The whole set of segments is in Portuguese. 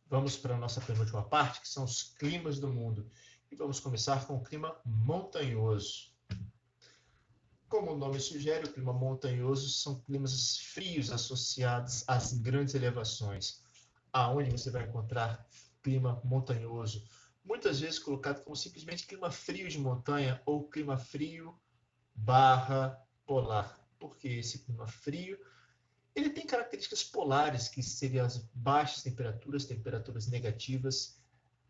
Vamos para a nossa penúltima parte, que são os climas do mundo. E vamos começar com o clima montanhoso. Como o nome sugere, o clima montanhoso são climas frios associados às grandes elevações. Aonde você vai encontrar clima montanhoso? Muitas vezes colocado como simplesmente clima frio de montanha ou clima frio barra polar. Porque esse clima frio ele tem características polares, que seriam as baixas temperaturas, temperaturas negativas,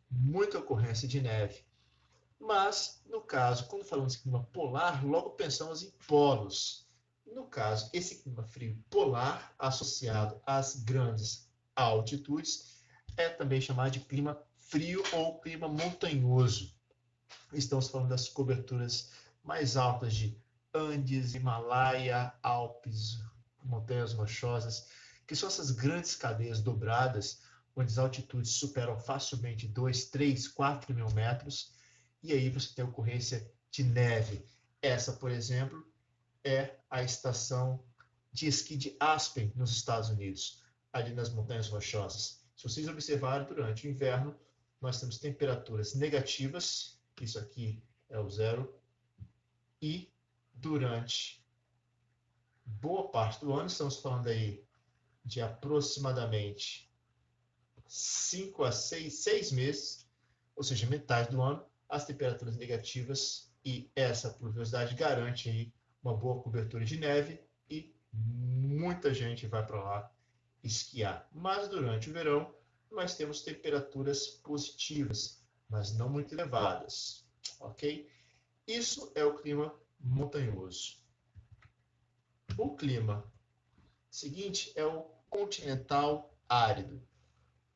muita ocorrência de neve. Mas, no caso, quando falamos de clima polar, logo pensamos em polos. No caso, esse clima frio polar, associado às grandes altitudes, é também chamado de clima frio ou clima montanhoso. Estamos falando das coberturas mais altas de Andes, Himalaia, Alpes, montanhas rochosas, que são essas grandes cadeias dobradas, onde as altitudes superam facilmente 2, 3, 4 mil metros, e aí você tem a ocorrência de neve. Essa, por exemplo, é a estação de esqui de Aspen, nos Estados Unidos, ali nas montanhas rochosas. Se vocês observarem, durante o inverno, nós temos temperaturas negativas, isso aqui é o zero, e durante boa parte do ano, estamos falando aí de aproximadamente 5 a 6 meses, ou seja, metade do ano, as temperaturas negativas, e essa pluviosidade garante aí uma boa cobertura de neve e muita gente vai para lá esquiar. Mas durante o verão, nós temos temperaturas positivas, mas não muito elevadas, ok? Isso é o clima montanhoso. O clima seguinte é o continental árido.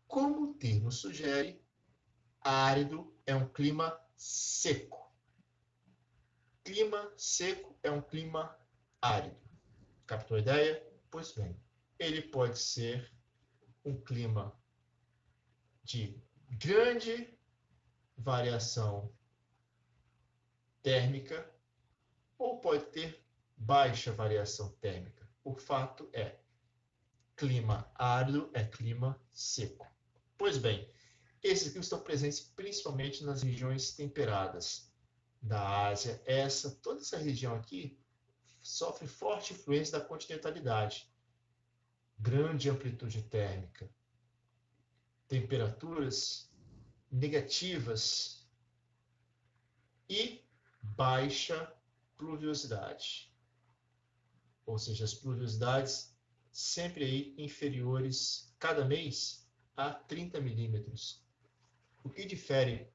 Como o termo sugere, árido é um clima seco. Clima seco é um clima árido. Captou a ideia? Pois bem, ele pode ser um clima de grande variação térmica ou pode ter baixa variação térmica. O fato é, clima árido é clima seco. Pois bem, esses climas estão presentes principalmente nas regiões temperadas da Ásia. Toda essa região aqui sofre forte influência da continentalidade. Grande amplitude térmica, temperaturas negativas e baixa pluviosidade. Ou seja, as pluviosidades sempre aí inferiores, cada mês, a 30 milímetros. O que difere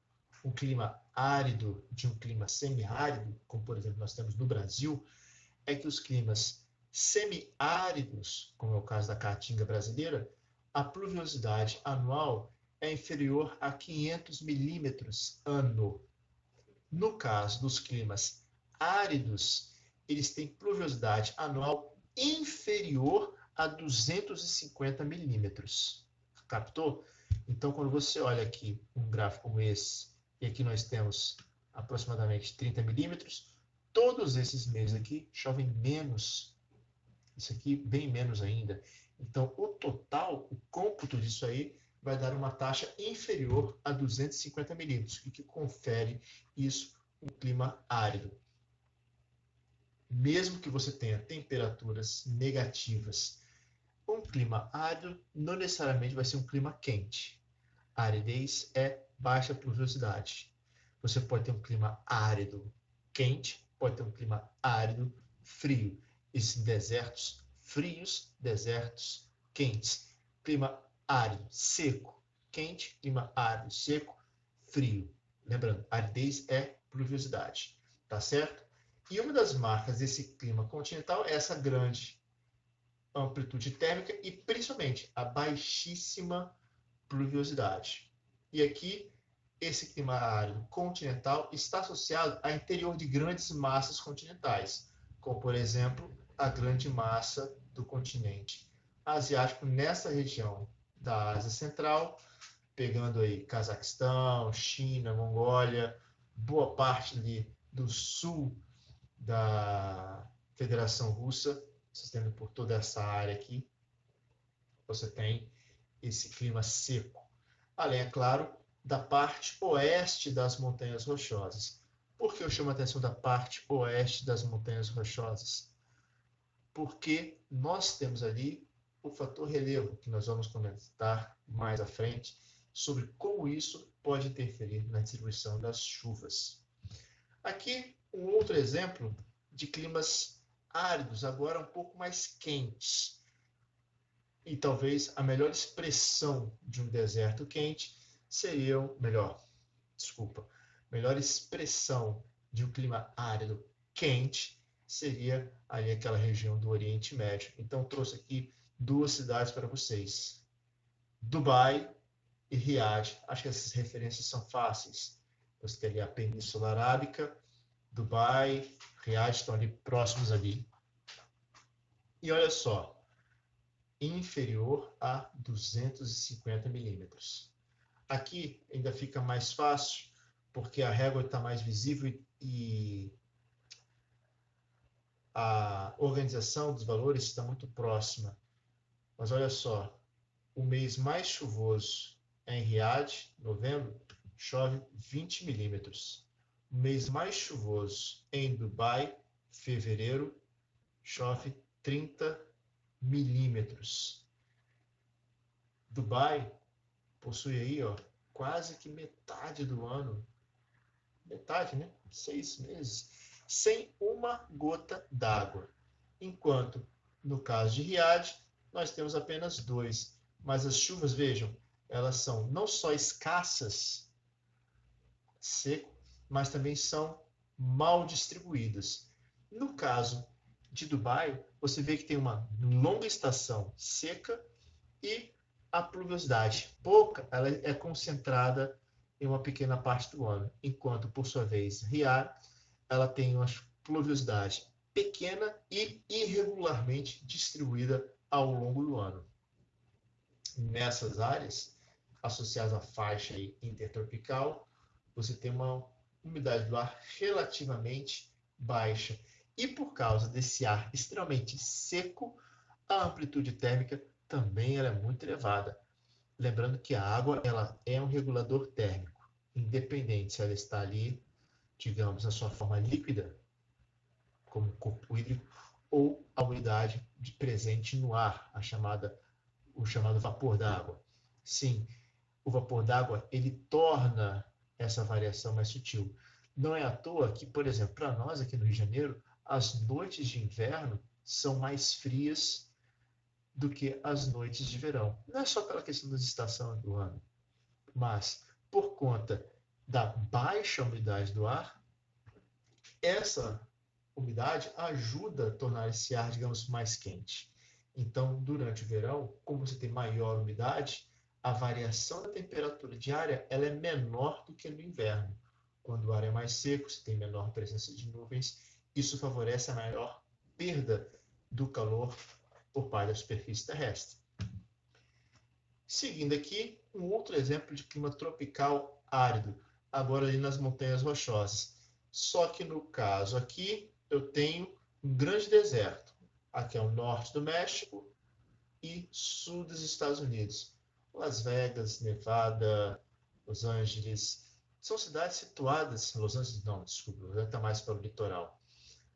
um clima árido de um clima semiárido, como por exemplo nós temos no Brasil, é que os climas semiáridos, como é o caso da Caatinga brasileira, a pluviosidade anual é inferior a 500 milímetros ano. No caso dos climas áridos, eles têm pluviosidade anual inferior a 250 milímetros. Captou? Então, quando você olha aqui um gráfico como esse, e aqui nós temos aproximadamente 30 milímetros, todos esses meses aqui chovem menos. Isso aqui bem menos ainda. Então, o total, o cômputo disso aí, vai dar uma taxa inferior a 250 milímetros, o que confere isso um clima árido. Mesmo que você tenha temperaturas negativas, um clima árido não necessariamente vai ser um clima quente. A aridez é baixa pluviosidade. Você pode ter um clima árido quente, pode ter um clima árido frio. Existem desertos frios, desertos quentes. Clima árido seco, quente, clima árido seco, frio. Lembrando, aridez é pluviosidade, tá certo? E uma das marcas desse clima continental é essa grande amplitude térmica e principalmente a baixíssima pluviosidade. E aqui, esse clima árido continental está associado ao interior de grandes massas continentais, como, por exemplo, a grande massa do continente asiático nessa região da Ásia Central, pegando aí Cazaquistão, China, Mongólia, boa parte ali do sul da Federação Russa, se estende por toda essa área aqui, você tem esse clima seco. além, é claro, da parte oeste das Montanhas Rochosas. Por que eu chamo a atenção da parte oeste das Montanhas Rochosas? Porque nós temos ali o fator relevo, que nós vamos comentar mais à frente, sobre como isso pode interferir na distribuição das chuvas. Aqui, um outro exemplo de climas áridos, agora um pouco mais quentes. E talvez a melhor expressão de um deserto quente seria, melhor expressão de um clima árido quente seria ali aquela região do Oriente Médio. Então, trouxe aqui duas cidades para vocês, Dubai e Riad. Acho que essas referências são fáceis. Você tem ali a Península Arábica, Dubai, Riad estão ali próximos ali. E olha só, inferior a 250 milímetros. Aqui ainda fica mais fácil, porque a régua está mais visível e a organização dos valores está muito próxima. Mas olha só, o mês mais chuvoso é em Riad, novembro, chove 20 milímetros. O mês mais chuvoso em Dubai, fevereiro, chove 30 milímetros. Dubai possui aí, ó, quase que metade do ano, metade, né? 6 meses, sem uma gota d'água. Enquanto, no caso de Riad, nós temos apenas 2. Mas as chuvas, vejam, elas são não só escassas, seco, mas também são mal distribuídas. No caso de Dubai, você vê que tem uma longa estação seca e a pluviosidade pouca, ela é concentrada em uma pequena parte do ano, enquanto, por sua vez, Riad, ela tem uma pluviosidade pequena e irregularmente distribuída ao longo do ano. Nessas áreas, associadas à faixa intertropical, você tem uma umidade do ar relativamente baixa. E por causa desse ar extremamente seco, a amplitude térmica também ela é muito elevada. Lembrando que a água ela é um regulador térmico, independente se ela está ali, digamos, na sua forma líquida, como corpo hídrico, ou a umidade presente no ar, o chamado vapor d'água. Sim, o vapor d'água ele torna essa variação mais sutil. Não é à toa que, por exemplo, para nós aqui no Rio de Janeiro, as noites de inverno são mais frias do que as noites de verão. Não é só pela questão das estações do ano, mas por conta da baixa umidade do ar, essa umidade ajuda a tornar esse ar, digamos, mais quente. Então, durante o verão, como você tem maior umidade, a variação da temperatura diária ela é menor do que no inverno. Quando o ar é mais seco, você tem menor presença de nuvens, isso favorece a maior perda do calor por parte da superfície terrestre. Seguindo aqui, um outro exemplo de clima tropical árido, agora ali nas Montanhas Rochosas. Só que no caso aqui, eu tenho um grande deserto. Aqui é o norte do México e sul dos Estados Unidos. Las Vegas, Nevada, Los Angeles, são cidades situadas, Los Angeles não, desculpa, Los Angeles está mais para o litoral.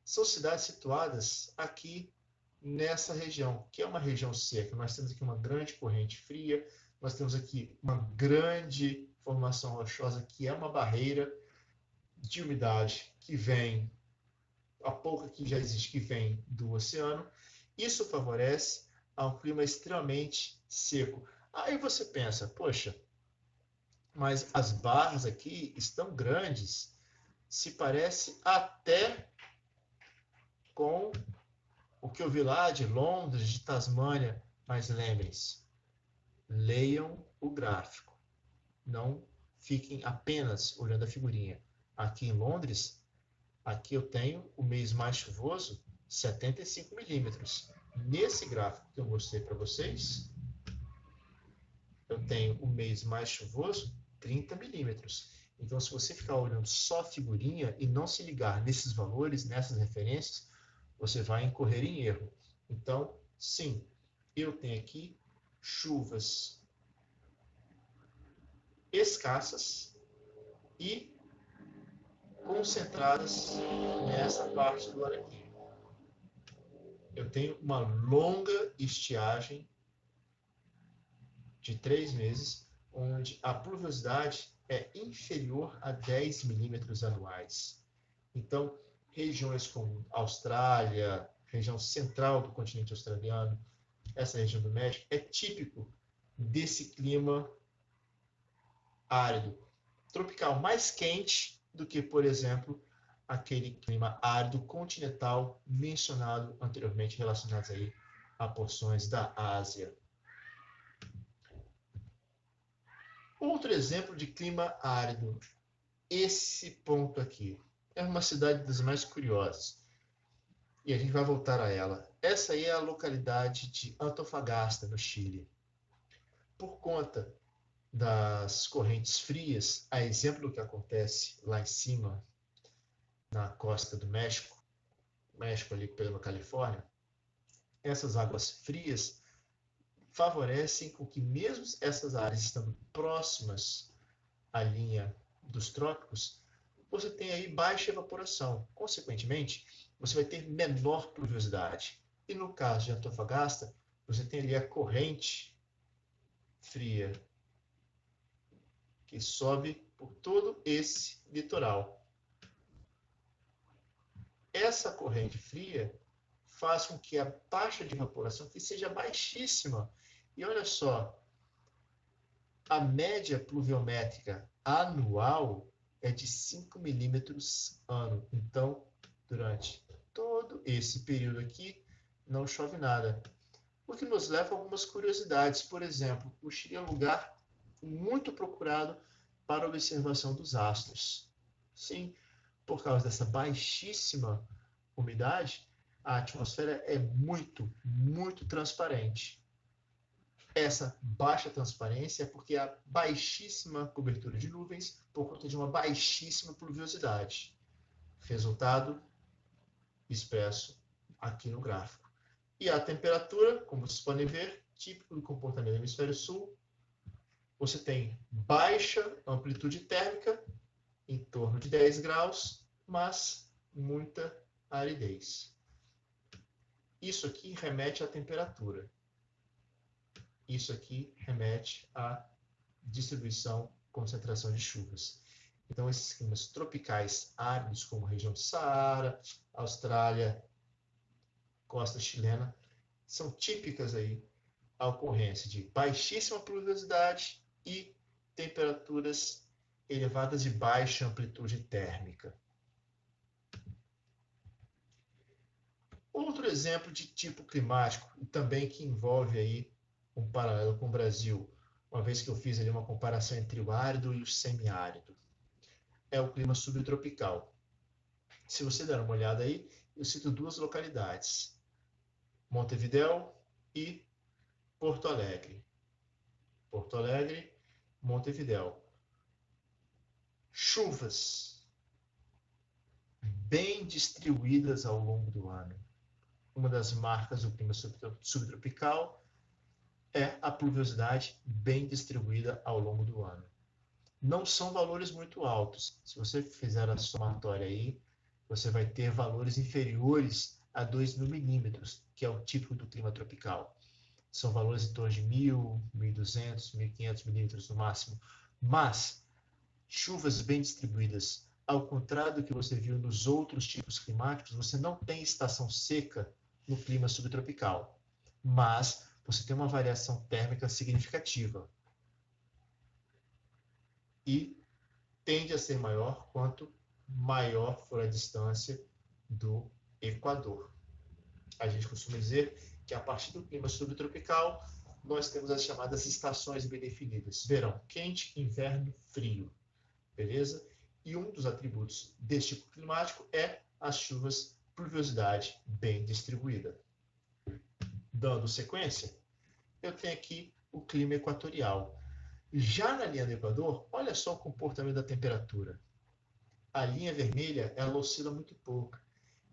São cidades situadas aqui nessa região, que é uma região seca. Nós temos aqui uma grande corrente fria, nós temos aqui uma grande formação rochosa, que é uma barreira de umidade que vem, a pouca que já existe, que vem do oceano. Isso favorece a um clima extremamente seco. Aí você pensa, poxa, mas as barras aqui estão grandes, se parece até com o que eu vi lá de Londres, de Tasmânia, mas lembrem-se, leiam o gráfico, não fiquem apenas olhando a figurinha. Aqui em Londres, aqui eu tenho o mês mais chuvoso, 75 milímetros. Nesse gráfico que eu mostrei para vocês, eu tenho o mês mais chuvoso, 30 milímetros. Então, se você ficar olhando só a figurinha e não se ligar nesses valores, nessas referências, você vai incorrer em erro. Então, sim, eu tenho aqui chuvas escassas e concentradas nessa parte do ano aqui. Eu tenho uma longa estiagem de 3 meses, onde a pluviosidade é inferior a 10 milímetros anuais. Então, regiões como Austrália, região central do continente australiano, essa região do México, é típico desse clima árido, tropical, mais quente do que, por exemplo, aquele clima árido continental mencionado anteriormente, relacionados aí a porções da Ásia. Outro exemplo de clima árido, esse ponto aqui, é uma cidade das mais curiosas. E a gente vai voltar a ela. Essa aí é a localidade de Antofagasta, no Chile. Por conta das correntes frias, a exemplo do que acontece lá em cima, na costa do México, ali pela Califórnia, essas águas frias favorecem com que mesmo essas áreas estando próximas à linha dos trópicos, você tem aí baixa evaporação. Consequentemente, você vai ter menor pluviosidade. E no caso de Antofagasta, você tem ali a corrente fria que sobe por todo esse litoral. Essa corrente fria faz com que a taxa de evaporação aqui seja baixíssima. E olha só, a média pluviométrica anual é de 5 milímetros ano. Então, durante todo esse período aqui, não chove nada. O que nos leva a algumas curiosidades. Por exemplo, o Chile é um lugar muito procurado para a observação dos astros. Sim, por causa dessa baixíssima umidade, a atmosfera é muito, muito transparente. Essa baixa transparência é porque há baixíssima cobertura de nuvens por conta de uma baixíssima pluviosidade. Resultado expresso aqui no gráfico. E a temperatura, como vocês podem ver, típico do comportamento do hemisfério sul, você tem baixa amplitude térmica, em torno de 10 graus, mas muita aridez. Isso aqui remete à temperatura. Isso aqui remete à distribuição, concentração de chuvas. Então, esses climas tropicais áridos, como a região do Saara, Austrália, costa chilena, são típicas aí a ocorrência de baixíssima pluviosidade e temperaturas elevadas de baixa amplitude térmica. Outro exemplo de tipo climático, e também que envolve aí um paralelo com o Brasil, uma vez que eu fiz ali uma comparação entre o árido e o semiárido, é o clima subtropical. Se você der uma olhada aí, eu cito duas localidades, Montevidéu e Porto Alegre. Porto Alegre, Montevidéu. Chuvas bem distribuídas ao longo do ano. Uma das marcas do clima subtropical é a pluviosidade bem distribuída ao longo do ano. Não são valores muito altos. Se você fizer a somatória aí, você vai ter valores inferiores a 2.000 milímetros, que é o típico do clima tropical. São valores em torno de 1.000, 1.200, 1.500 milímetros no máximo. Mas chuvas bem distribuídas, ao contrário do que você viu nos outros tipos climáticos, você não tem estação seca no clima subtropical. Mas você tem uma variação térmica significativa. E tende a ser maior quanto maior for a distância do Equador. A gente costuma dizer que a partir do clima subtropical, nós temos as chamadas estações bem definidas. Verão quente, inverno frio. Beleza? E um dos atributos deste tipo climático é as chuvas, pluviosidade bem distribuída. Dando sequência, eu tenho aqui o clima equatorial. Já na linha do Equador, olha só o comportamento da temperatura. A linha vermelha, ela oscila muito pouco.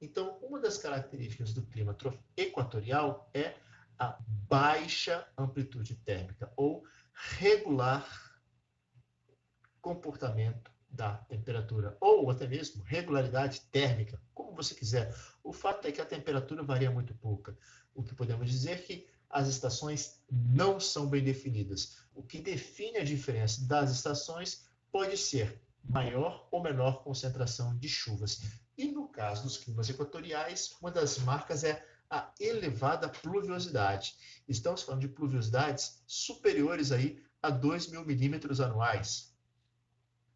Então, uma das características do clima equatorial é a baixa amplitude térmica, ou regular comportamento da temperatura, ou até mesmo regularidade térmica, como você quiser. O fato é que a temperatura varia muito pouca. O que podemos dizer é que as estações não são bem definidas. O que define a diferença das estações pode ser maior ou menor concentração de chuvas. E no caso dos climas equatoriais, uma das marcas é a elevada pluviosidade. Estamos falando de pluviosidades superiores aí a 2.000 milímetros anuais.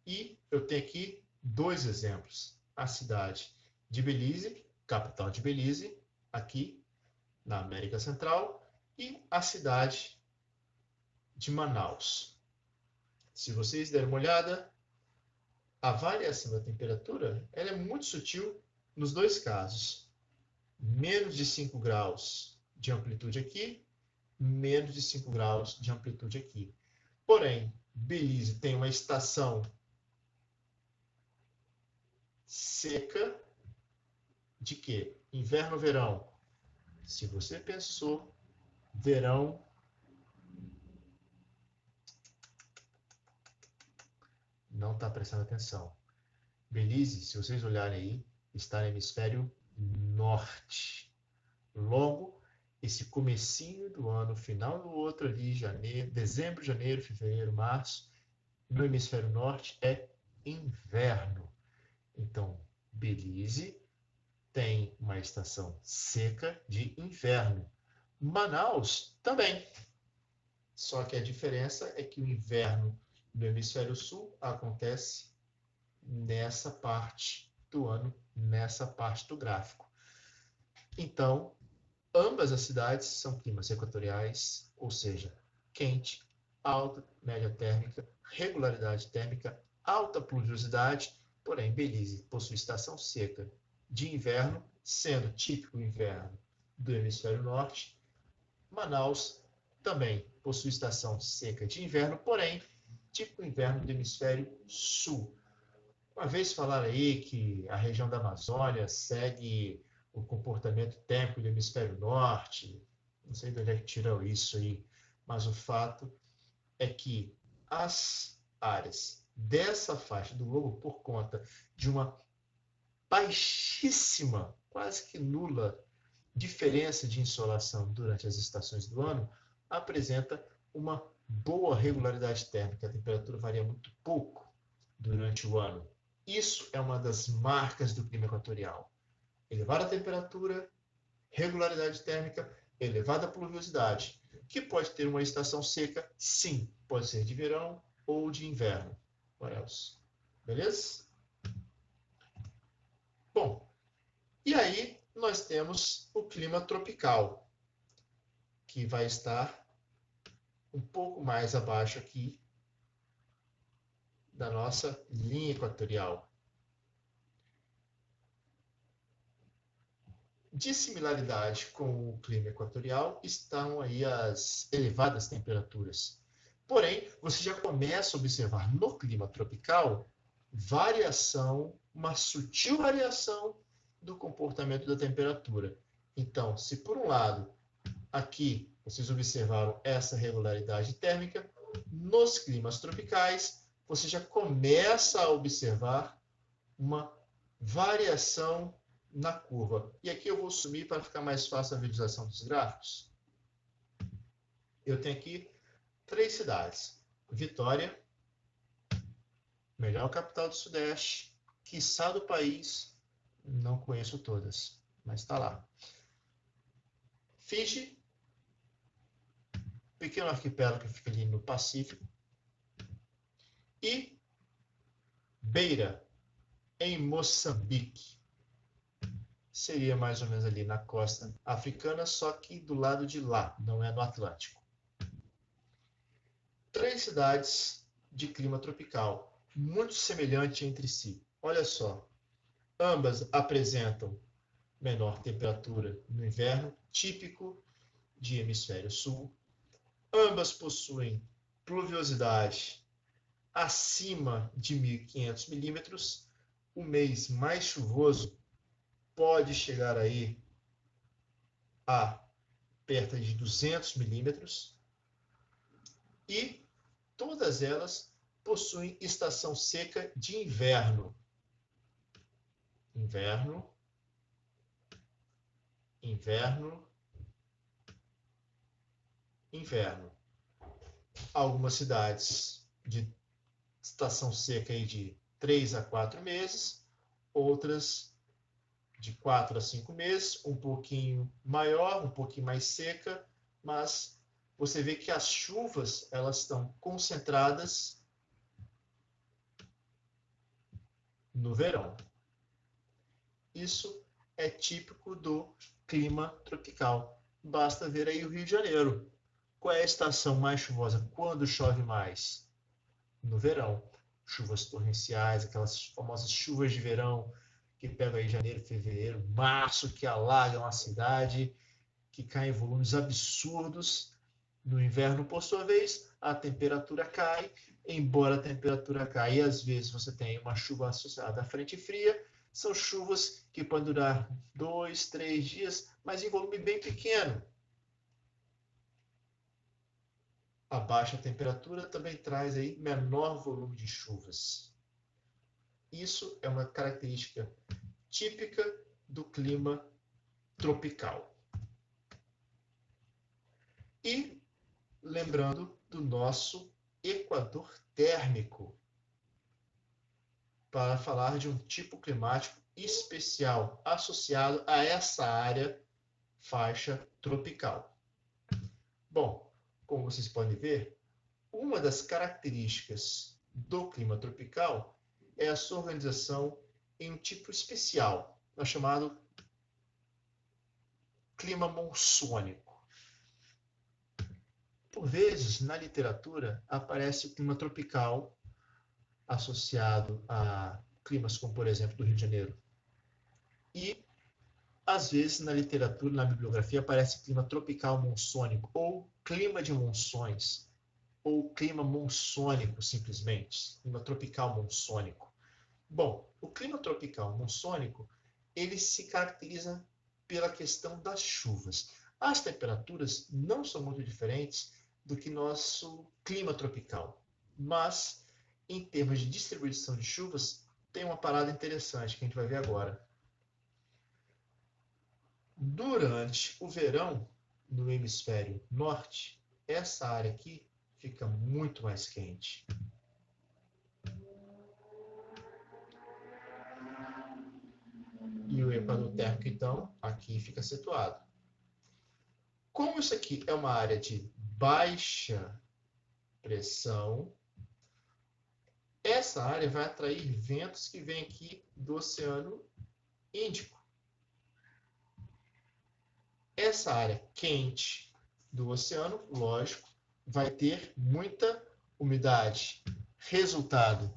E eu tenho aqui dois exemplos. A cidade de Belize, capital de Belize, aqui na América Central, e a cidade de Manaus. Se vocês derem uma olhada, a variação da temperatura ela é muito sutil nos dois casos. Menos de 5 graus de amplitude aqui, menos de 5 graus de amplitude aqui. Porém, Belize tem uma estação seca de quê? Inverno, verão. Se você pensou verão, não está prestando atenção. Belize, se vocês olharem aí, está no hemisfério norte. Logo, esse comecinho do ano, final do outro ali, janeiro, dezembro, janeiro, fevereiro, março, no hemisfério norte é inverno. Então, Belize tem uma estação seca de inverno. Manaus também. Só que a diferença é que o inverno no hemisfério sul acontece nessa parte do ano, nessa parte do gráfico. Então, ambas as cidades são climas equatoriais, ou seja, quente, alta média térmica, regularidade térmica, alta pluviosidade, porém Belize possui estação seca de inverno, sendo típico inverno do hemisfério norte. Manaus também possui estação seca de inverno, porém típico inverno do hemisfério sul. Uma vez falaram aí que a região da Amazônia segue o comportamento térmico do hemisfério norte, não sei de onde é que tiram isso aí, mas o fato é que as áreas dessa faixa do globo, por conta de uma baixíssima, quase que nula diferença de insolação durante as estações do ano, apresenta uma boa regularidade térmica. A temperatura varia muito pouco durante o ano. Isso é uma das marcas do clima equatorial. Elevada temperatura, regularidade térmica, elevada pluviosidade, que pode ter uma estação seca, sim, pode ser de verão ou de inverno. Beleza? Bom, e aí nós temos o clima tropical, que vai estar um pouco mais abaixo aqui da nossa linha equatorial. De similaridade com o clima equatorial estão aí as elevadas temperaturas. Porém, você já começa a observar no clima tropical variação, uma sutil variação do comportamento da temperatura. Então, se por um lado, aqui vocês observaram essa regularidade térmica, nos climas tropicais, você já começa a observar uma variação na curva. E aqui eu vou sumir para ficar mais fácil a visualização dos gráficos. Eu tenho aqui 3 cidades. Vitória, melhor capital do Sudeste, quiçá do país, não conheço todas, mas está lá. Fiji, pequeno arquipélago que fica ali no Pacífico. E Beira, em Moçambique. Seria mais ou menos ali na costa africana, só que do lado de lá, não é no Atlântico. 3 cidades de clima tropical, muito semelhante entre si. Olha só, ambas apresentam menor temperatura no inverno, típico de hemisfério sul. Ambas possuem pluviosidade acima de 1.500 milímetros. O mês mais chuvoso pode chegar aí a perto de 200 milímetros. E todas elas possuem estação seca de inverno. Inverno, inverno, inverno. Algumas cidades de estação seca aí de 3 a 4 meses, outras de 4 a 5 meses, um pouquinho maior, um pouquinho mais seca, mas você vê que as chuvas elas estão concentradas no verão. Isso é típico do clima tropical. Basta ver aí o Rio de Janeiro. Qual é a estação mais chuvosa? Quando chove mais? No verão. Chuvas torrenciais, aquelas famosas chuvas de verão que pegam aí janeiro, fevereiro, março, que alagam a cidade, que caem em volumes absurdos. No inverno, por sua vez, a temperatura cai. Embora a temperatura caia e às vezes você tem uma chuva associada à frente fria, são chuvas que podem durar 2, 3 dias, mas em volume bem pequeno. A baixa temperatura também traz aí menor volume de chuvas. Isso é uma característica típica do clima tropical. E lembrando do nosso equador térmico, para falar de um tipo climático especial associado a essa área faixa tropical. Bom, como vocês podem ver, uma das características do clima tropical é a sua organização em um tipo especial, chamado clima monsônico. Por vezes, na literatura, aparece o clima tropical associado a climas como, por exemplo, do Rio de Janeiro. E, às vezes, na literatura, na bibliografia, aparece clima tropical monsônico, ou clima de monções, ou clima monsônico, simplesmente. Clima tropical monsônico. Bom, o clima tropical monsônico, ele se caracteriza pela questão das chuvas. As temperaturas não são muito diferentes do que nosso clima tropical, mas em termos de distribuição de chuvas, tem uma parada interessante que a gente vai ver agora. Durante o verão, no hemisfério norte, essa área aqui fica muito mais quente. E o equador térmico, então, aqui fica situado. Como isso aqui é uma área de baixa pressão, essa área vai atrair ventos que vêm aqui do Oceano Índico. Essa área quente do oceano, lógico, vai ter muita umidade. Resultado,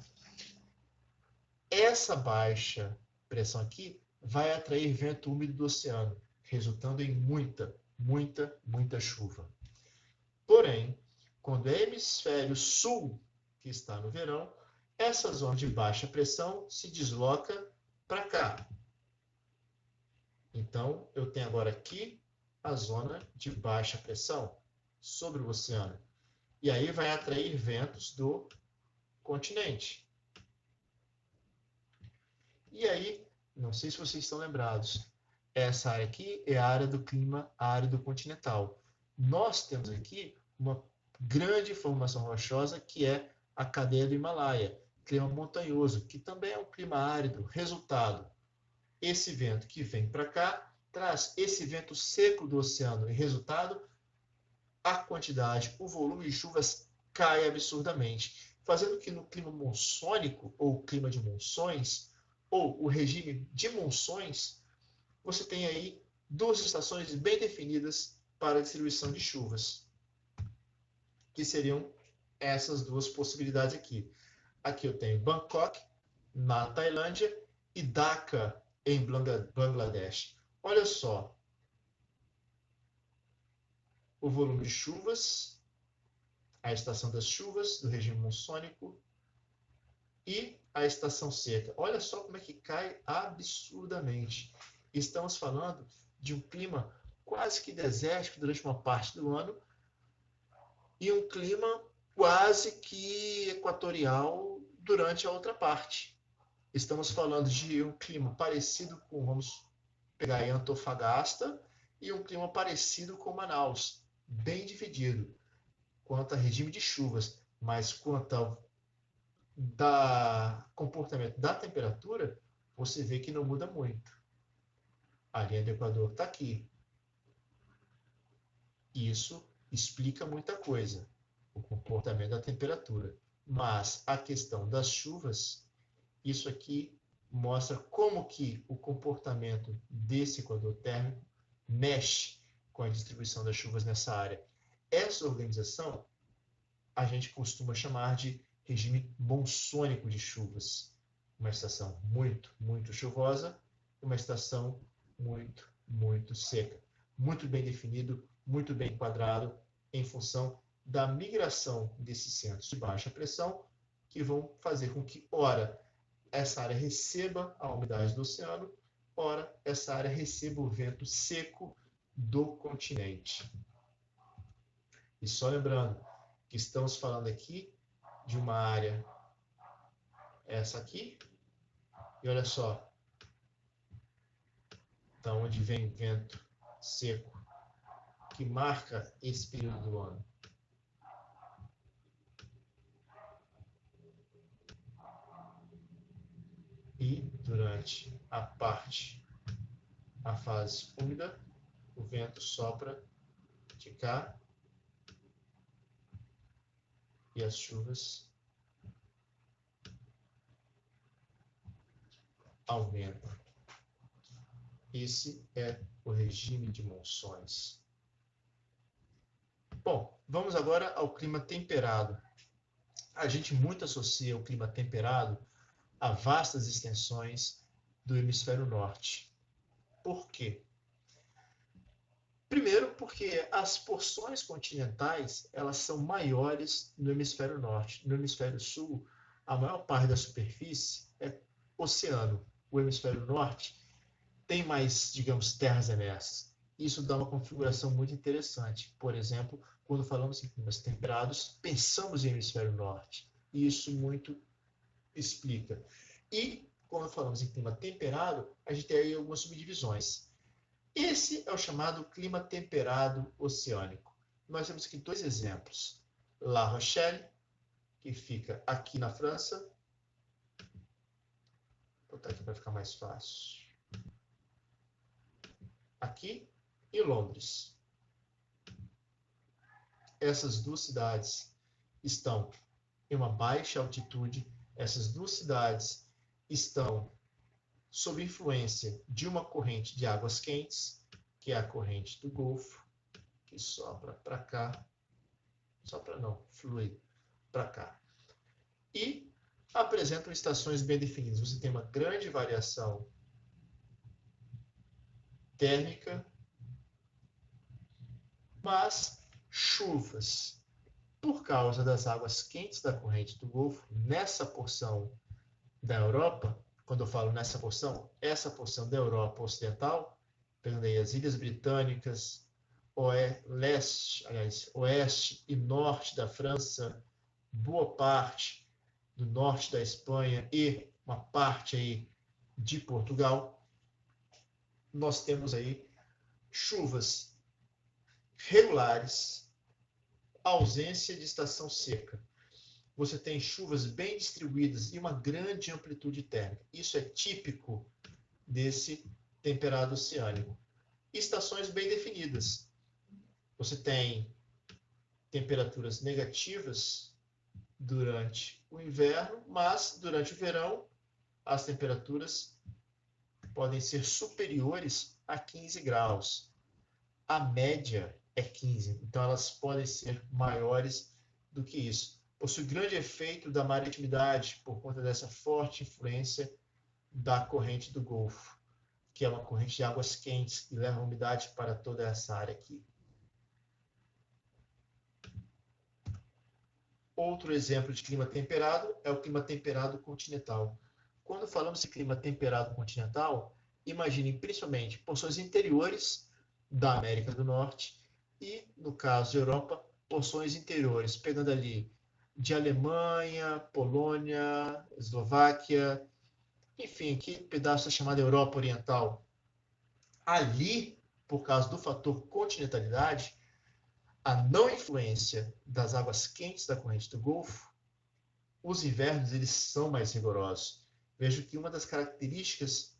essa baixa pressão aqui vai atrair vento úmido do oceano, resultando em muita chuva. Porém, quando é hemisfério sul que está no verão, essa zona de baixa pressão se desloca para cá. Então, eu tenho agora aqui a zona de baixa pressão sobre o oceano. E aí vai atrair ventos do continente. E aí, não sei se vocês estão lembrados, essa área aqui é a área do clima árido continental. Nós temos aqui uma grande formação rochosa que é a cadeia do Himalaia, clima montanhoso, que também é um clima árido. Resultado, esse vento que vem para cá traz esse vento seco do oceano e, resultado, a quantidade, o volume de chuvas cai absurdamente, fazendo que no clima monsônico, ou clima de monções, ou o regime de monções, você tem aí duas estações bem definidas para a distribuição de chuvas, que seriam essas duas possibilidades aqui. Aqui eu tenho Bangkok, na Tailândia, e Dhaka, em Bangladesh. Olha só, o volume de chuvas, a estação das chuvas do regime monsônico e a estação seca. Olha só como é que cai absurdamente. Estamos falando de um clima quase que desértico durante uma parte do ano e um clima quase que equatorial durante a outra parte. Estamos falando de um clima parecido com, vamos pegar aí Antofagasta, e um clima parecido com Manaus, bem dividido quanto a regime de chuvas, mas quanto ao comportamento da temperatura, você vê que não muda muito. A linha do Equador está aqui. Isso explica muita coisa, o comportamento da temperatura. Mas a questão das chuvas, isso aqui mostra como que o comportamento desse Equador térmico mexe com a distribuição das chuvas nessa área. Essa organização a gente costuma chamar de regime monsônico de chuvas. Uma estação muito, muito chuvosa e uma estação muito, muito seca. Muito bem definido, muito bem enquadrado em função da migração desses centros de baixa pressão que vão fazer com que, ora, essa área receba a umidade do oceano, ora, essa área receba o vento seco do continente. E só lembrando que estamos falando aqui de uma área, essa aqui, e olha só, da onde vem o vento seco, que marca esse período do ano. E durante a fase úmida, o vento sopra de cá e as chuvas aumentam. Esse é o regime de monções. Bom, vamos agora ao clima temperado. A gente muito associa o clima temperado a vastas extensões do hemisfério norte. Por quê? Primeiro, porque as porções continentais elas são maiores no hemisfério norte. No hemisfério sul, a maior parte da superfície é oceano. O hemisfério norte tem mais, digamos, terras emersas. Isso dá uma configuração muito interessante. Por exemplo, quando falamos em climas temperados, pensamos em hemisfério norte. E isso muito explica. E quando falamos em clima temperado, a gente tem aí algumas subdivisões. Esse é o chamado clima temperado oceânico. Nós temos aqui dois exemplos. La Rochelle, que fica aqui na França. Vou botar aqui para ficar mais fácil. Aqui e Londres. Essas duas cidades estão em uma baixa altitude. Essas duas cidades estão sob influência de uma corrente de águas quentes, que é a corrente do Golfo, que sopra para cá, sopra não, flui para cá. E apresentam estações bem definidas. Você tem uma grande variação térmica, mas chuvas, por causa das águas quentes da corrente do Golfo, nessa porção da Europa, quando eu falo nessa porção, essa porção da Europa Ocidental, pegando aí as Ilhas Britânicas, oeste e norte da França, boa parte do norte da Espanha e uma parte aí de Portugal, nós temos aí chuvas regulares, ausência de estação seca. Você tem chuvas bem distribuídas e uma grande amplitude térmica. Isso é típico desse temperado oceânico. Estações bem definidas. Você tem temperaturas negativas durante o inverno, mas durante o verão as temperaturas podem ser superiores a 15 graus. A média é 15, então elas podem ser maiores do que isso. Possui grande efeito da maritimidade por conta dessa forte influência da corrente do Golfo, que é uma corrente de águas quentes que leva a umidade para toda essa área aqui. Outro exemplo de clima temperado é o clima temperado continental. Quando falamos de clima temperado continental, imaginem principalmente porções interiores da América do Norte e, no caso da Europa, porções interiores, pegando ali de Alemanha, Polônia, Eslováquia, enfim, aqui pedaço chamado Europa Oriental. Ali, por causa do fator continentalidade, a não influência das águas quentes da corrente do Golfo, os invernos eles são mais rigorosos. Vejo que uma das características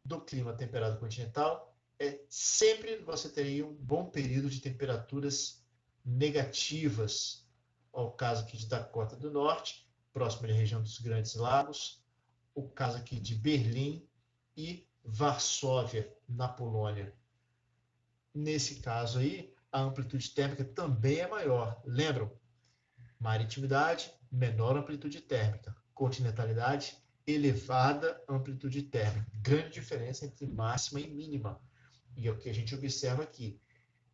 do clima temperado continental é sempre você teria um bom período de temperaturas negativas, ao caso aqui de Dakota do Norte, próximo da região dos Grandes Lagos, o caso aqui de Berlim e Varsóvia, na Polônia. Nesse caso aí, a amplitude térmica também é maior. Lembram? Maritimidade, menor amplitude térmica. Continentalidade, elevada amplitude térmica. Grande diferença entre máxima e mínima. E é o que a gente observa aqui.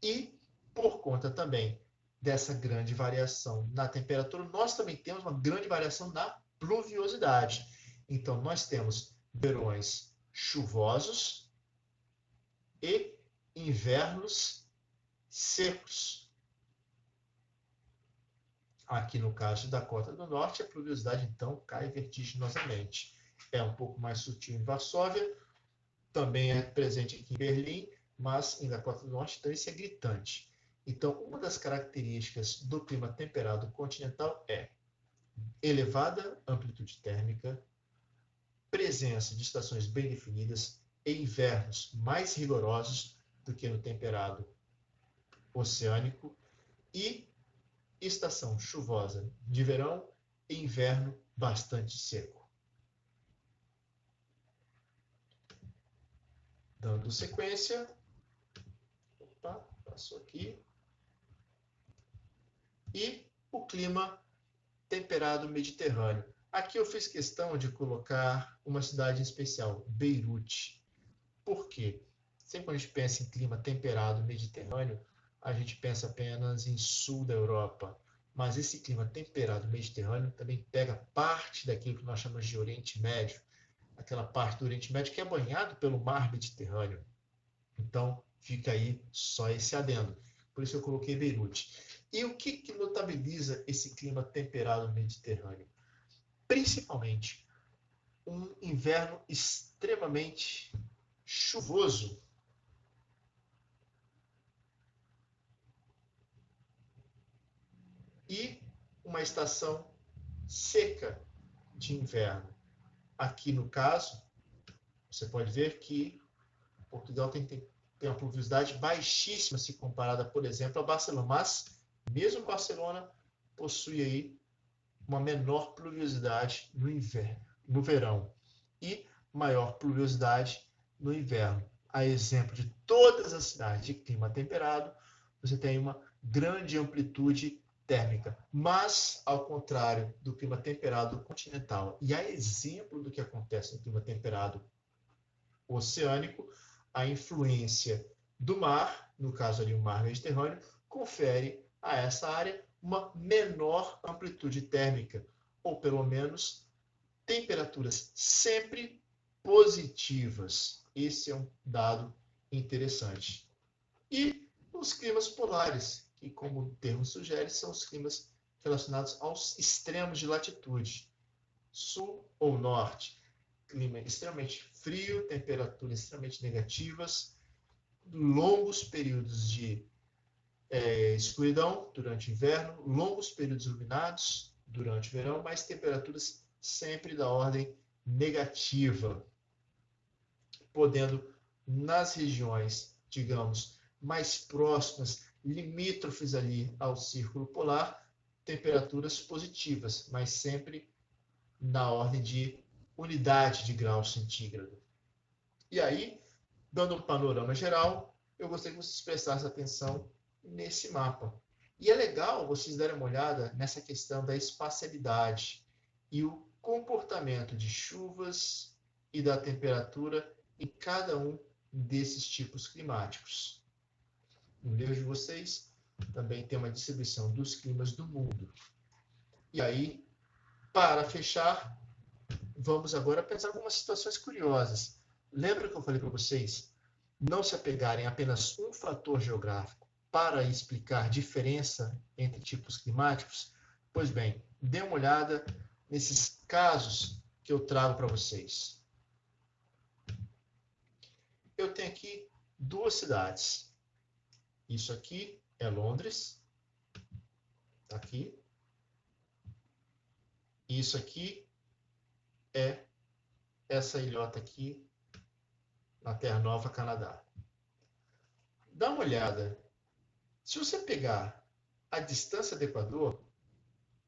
E, por conta também dessa grande variação na temperatura, nós também temos uma grande variação na pluviosidade. Então, nós temos verões chuvosos e invernos secos. Aqui no caso da Dakota do Norte, a pluviosidade então cai vertiginosamente. É um pouco mais sutil em Varsóvia, também é presente aqui em Berlim, mas em Dakota do Norte então isso é gritante. Então, uma das características do clima temperado continental é elevada amplitude térmica, presença de estações bem definidas e invernos mais rigorosos do que no temperado oceânico e estação chuvosa de verão e inverno bastante seco. Dando sequência, opa, passou aqui, e o clima temperado mediterrâneo. Aqui eu fiz questão de colocar uma cidade em especial, Beirute. Por quê? Sempre quando a gente pensa em clima temperado mediterrâneo, a gente pensa apenas em sul da Europa. Mas esse clima temperado mediterrâneo também pega parte daquilo que nós chamamos de Oriente Médio, aquela parte do Oriente Médio que é banhado pelo mar Mediterrâneo. Então, fica aí só esse adendo. Por isso eu coloquei Beirute. E o que notabiliza esse clima temperado mediterrâneo? Principalmente um inverno extremamente chuvoso. E uma estação seca de inverno. Aqui no caso, você pode ver que Portugal tem uma pluviosidade baixíssima se comparada, por exemplo, a Barcelona. Mas, mesmo Barcelona possui aí uma menor pluviosidade no inverno, no verão, e maior pluviosidade no inverno. A exemplo de todas as cidades de clima temperado, você tem uma grande amplitude térmica, mas ao contrário do clima temperado continental, e a exemplo do que acontece no clima temperado oceânico, a influência do mar, no caso ali o mar Mediterrâneo, confere a essa área uma menor amplitude térmica, ou pelo menos temperaturas sempre positivas. Esse é um dado interessante. E os climas polares, que como o termo sugere, são os climas relacionados aos extremos de latitude, sul ou norte. Clima extremamente frio, temperaturas extremamente negativas, longos períodos de escuridão durante o inverno, longos períodos iluminados durante o verão, mas temperaturas sempre da ordem negativa, podendo nas regiões, digamos, mais próximas, limítrofes ali ao círculo polar, temperaturas positivas, mas sempre na ordem de unidade de grau centígrado. E aí, dando um panorama geral, eu gostaria que vocês prestassem atenção nesse mapa. E é legal vocês darem uma olhada nessa questão da espacialidade e o comportamento de chuvas e da temperatura em cada um desses tipos climáticos. No livro de vocês também tem uma distribuição dos climas do mundo. E aí, para fechar, vamos agora pensar em algumas situações curiosas. Lembra que eu falei para vocês não se apegarem a apenas um fator geográfico para explicar diferença entre tipos climáticos? Pois bem, dê uma olhada nesses casos que eu trago para vocês. Eu tenho aqui duas cidades. Isso aqui é Londres, tá aqui. Isso aqui é essa ilhota aqui na Terra Nova, Canadá. Dá uma olhada. Se você pegar a distância do Equador,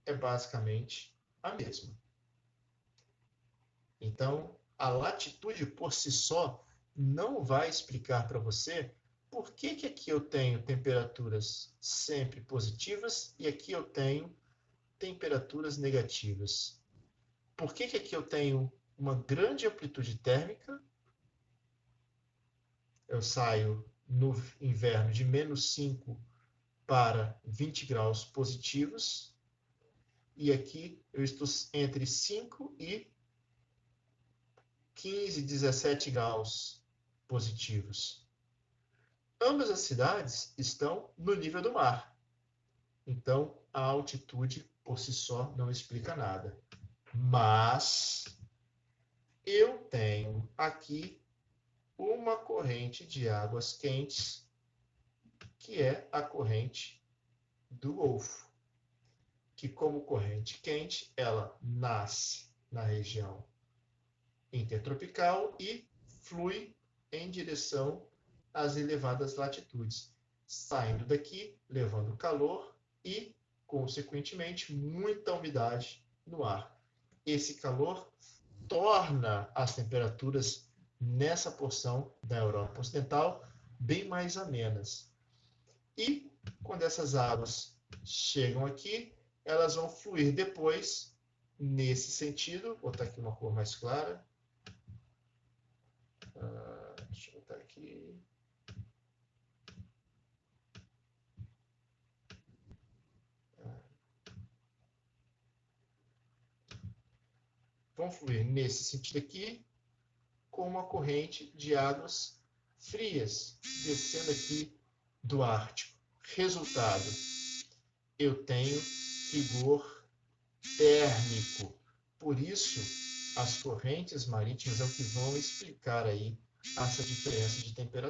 é basicamente a mesma. Então, a latitude por si só não vai explicar para você por que que aqui eu tenho temperaturas sempre positivas e aqui eu tenho temperaturas negativas. Por que que aqui eu tenho uma grande amplitude térmica? Eu saio no inverno de -5 para 20 graus positivos. E aqui eu estou entre 5 e 15, 17 graus positivos. Ambas as cidades estão no nível do mar. Então, a altitude por si só não explica nada. Mas eu tenho aqui uma corrente de águas quentes, que é a corrente do Golfo, que como corrente quente, ela nasce na região intertropical e flui em direção às elevadas latitudes, saindo daqui, levando calor e, consequentemente, muita umidade no ar. Esse calor torna as temperaturas nessa porção da Europa Ocidental bem mais amenas. E, quando essas águas chegam aqui, elas vão fluir depois nesse sentido. Vou botar aqui uma cor mais clara. Deixa eu botar aqui. Vão fluir nesse sentido aqui, com uma corrente de águas frias descendo aqui do Ártico. Resultado, eu tenho rigor térmico. Por isso, as correntes marítimas é o que vão explicar aí essa diferença de temperatura.